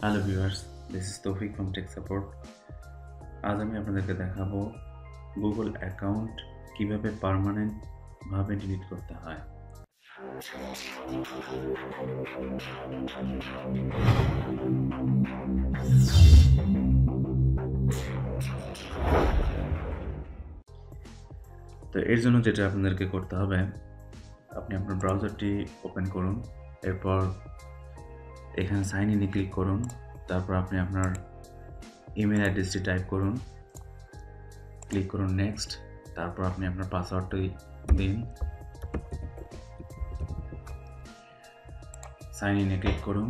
Hello viewers, this is তৌফিক from take support. আজ আমি আপনাদেরকে দেখাবো গুগল অ্যাকাউন্ট কিভাবে পার্মানেন্টভাবে ডিলিট করতে হয়। তো এর জন্য যেটা আপনাদেরকে করতে হবে, আপনি আপনার ব্রাউজারটি ওপেন করুন, এরপর এখানে সাইন ইনে ক্লিক করুন, তারপর আপনি আপনার ইমেল অ্যাড্রেসটি টাইপ করুন, ক্লিক করুন নেক্সট, তারপর আপনি আপনার পাসওয়ার্ডটি দিন, সাইন ইনে ক্লিক করুন।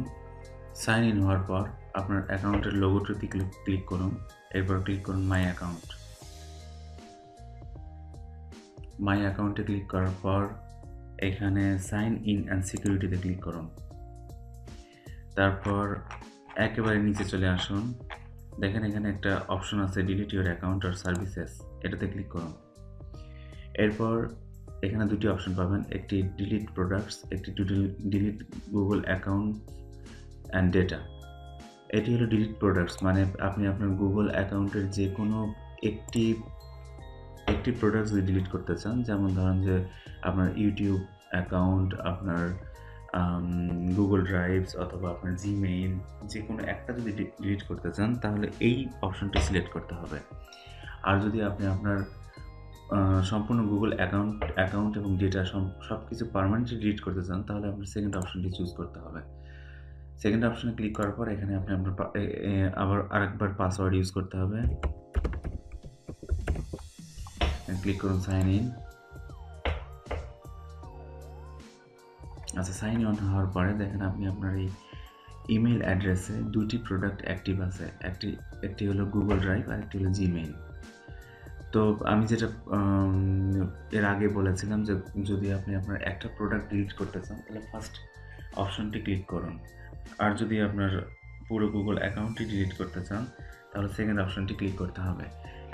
সাইন ইন হওয়ার পর আপনার অ্যাকাউন্টের লোগোটিতে ক্লিক করুন, এরপর ক্লিক করুন মাই অ্যাকাউন্ট। মাই অ্যাকাউন্টে ক্লিক করার পর এখানে সাইন ইন অ্যান্ড সিকিউরিটিতে ক্লিক করুন। তারপর একেবারে নিচে চলে আসুন, দেখেন এখানে একটা অপশন আছে ডিলিট ইউর অ্যাকাউন্ট আর সার্ভিসেস, এটাতে ক্লিক করুন। এরপর এখানে দুটি অপশন পাবেন, একটি ডিলিট প্রোডাক্টস, একটি delete Google account and data. এটি হলো ডিলিট প্রোডাক্টস, মানে আপনি আপনার গুগল অ্যাকাউন্টের যে কোনো একটি প্রোডাক্টস যদি ডিলিট করতে চান, যেমন ধরেন যে আপনার ইউটিউব অ্যাকাউন্ট, আপনার গুগল ড্রাইভস অথবা আপনার জিমেইল, যে কোনো একটা যদি ডিলিট করতে চান তাহলে এই অপশনটি সিলেক্ট করতে হবে। আর যদি আপনি আপনার সম্পূর্ণ গুগল অ্যাকাউন্ট এবং ডেটা সব কিছু পার্মানেন্টলি ডিলিট করতে চান তাহলে আপনার সেকেন্ড অপশনটি চুজ করতে হবে। সেকেন্ড অপশনে ক্লিক করার পর এখানে আপনি আপনার আবার আরেকবার পাসওয়ার্ড ইউজ করতে হবে। ক্লিক করুন সাইন ইন। আচ্ছা, সাইন ইন হওয়ার পরে দেখেন আপনি আপনার এই ইমেল অ্যাড্রেসে দুইটি প্রোডাক্ট অ্যাক্টিভ আছে, একটি হলো গুগল ড্রাইভ আর একটি হলো জিমেইল। তো আমি যেটা এর আগে বলেছিলাম যে যদি আপনি আপনার একটা প্রোডাক্ট ডিলিট করতে চান তাহলে ফার্স্ট অপশনটি ক্লিক করুন, আর যদি আপনার পুরো গুগল অ্যাকাউন্টটি ডিলিট করতে চান তাহলে সেকেন্ড অপশনটি ক্লিক করতে হবে।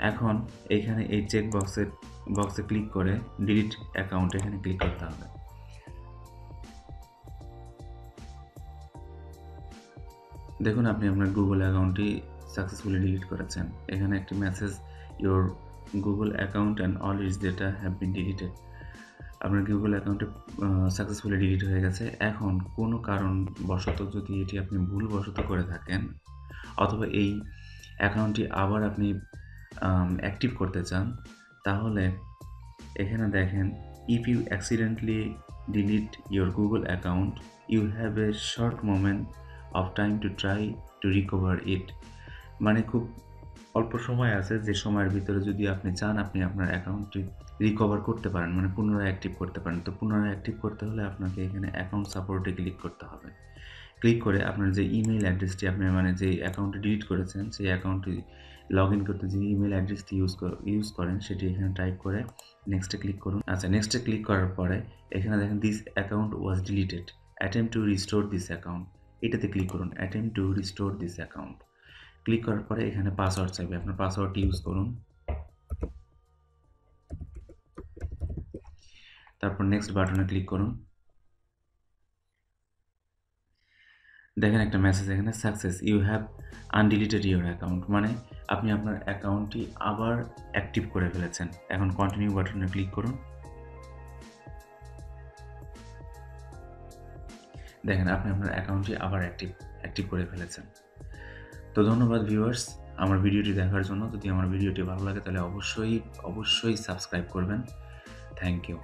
এখন এইখানে এই চেক বক্সে ক্লিক করে ডিলিট অ্যাকাউন্ট এখানে ক্লিক করতে হবে। দেখুন আপনি আপনার গুগল অ্যাকাউন্টটি সাকসেসফুলি ডিলিট করেছেন। এখানে একটি message, your Google account and all it's data have been deleted. আপনার গুগল অ্যাকাউন্টে সাকসেসফুলি ডিলিট হয়ে গেছে। এখন কোনো কারণবশত যদি এটি আপনি ভুলবশত করে থাকেন অথবা এই অ্যাকাউন্টটি আবার আপনি অ্যাক্টিভ করতে চান, তাহলে এখানে দেখেন, if you accidentally delete your Google account you have a short moment of time to try to recover it. মানে খুব অল্প সময় আছে, যে সময়ের ভিতরে যদি আপনি চান আপনি আপনার অ্যাকাউন্টটি রিকভার করতে পারেন, মানে পুনরায় অ্যাক্টিভ করতে পারেন। তো পুনরায় অ্যাক্টিভ করতে হলে আপনাকে এখানে অ্যাকাউন্ট সাপোর্টে ক্লিক করতে হবে। ক্লিক করে আপনার যে ইমেইল অ্যাড্রেসটি আপনি মানে যে অ্যাকাউন্টটি ডিলিট করেছেন সেই অ্যাকাউন্টটি লগ ইন করতে যে ইমেল অ্যাড্রেসটি ইউজ করেন সেটি এখানে টাইপ করে নেক্সটে ক্লিক করুন। আচ্ছা, নেক্সটে ক্লিক করার পরে এখানে দেখেন this account was deleted, attempt to restore this account, এটাতে ক্লিক করুন, attempt to restore this account. Click করার পরে এখানে পাসওয়ার্ড চাইবে, আপনার পাসওয়ার্ডটি ইউজ করুন। তারপর নেক্সট বাটনে ক্লিক করুন। দেখেন একটা মেসেজ এখানে, success you have undeleted your account, মানে আপনি আপনার অ্যাকাউন্টটি আবার অ্যাক্টিভ করে ফেলেছেন। এখন কন্টিনিউ বাটনে ক্লিক করুন। দেখেন আপনি আপনার অ্যাকাউন্টটি আবার অ্যাক্টিভ করে ফেলেছেন। তো ধন্যবাদ ভিউয়ার্স আমার ভিডিওটি দেখার জন্য। যদি আমার ভিডিওটি ভালো লাগে তাহলে অবশ্যই সাবস্ক্রাইব করবেন। Thank you.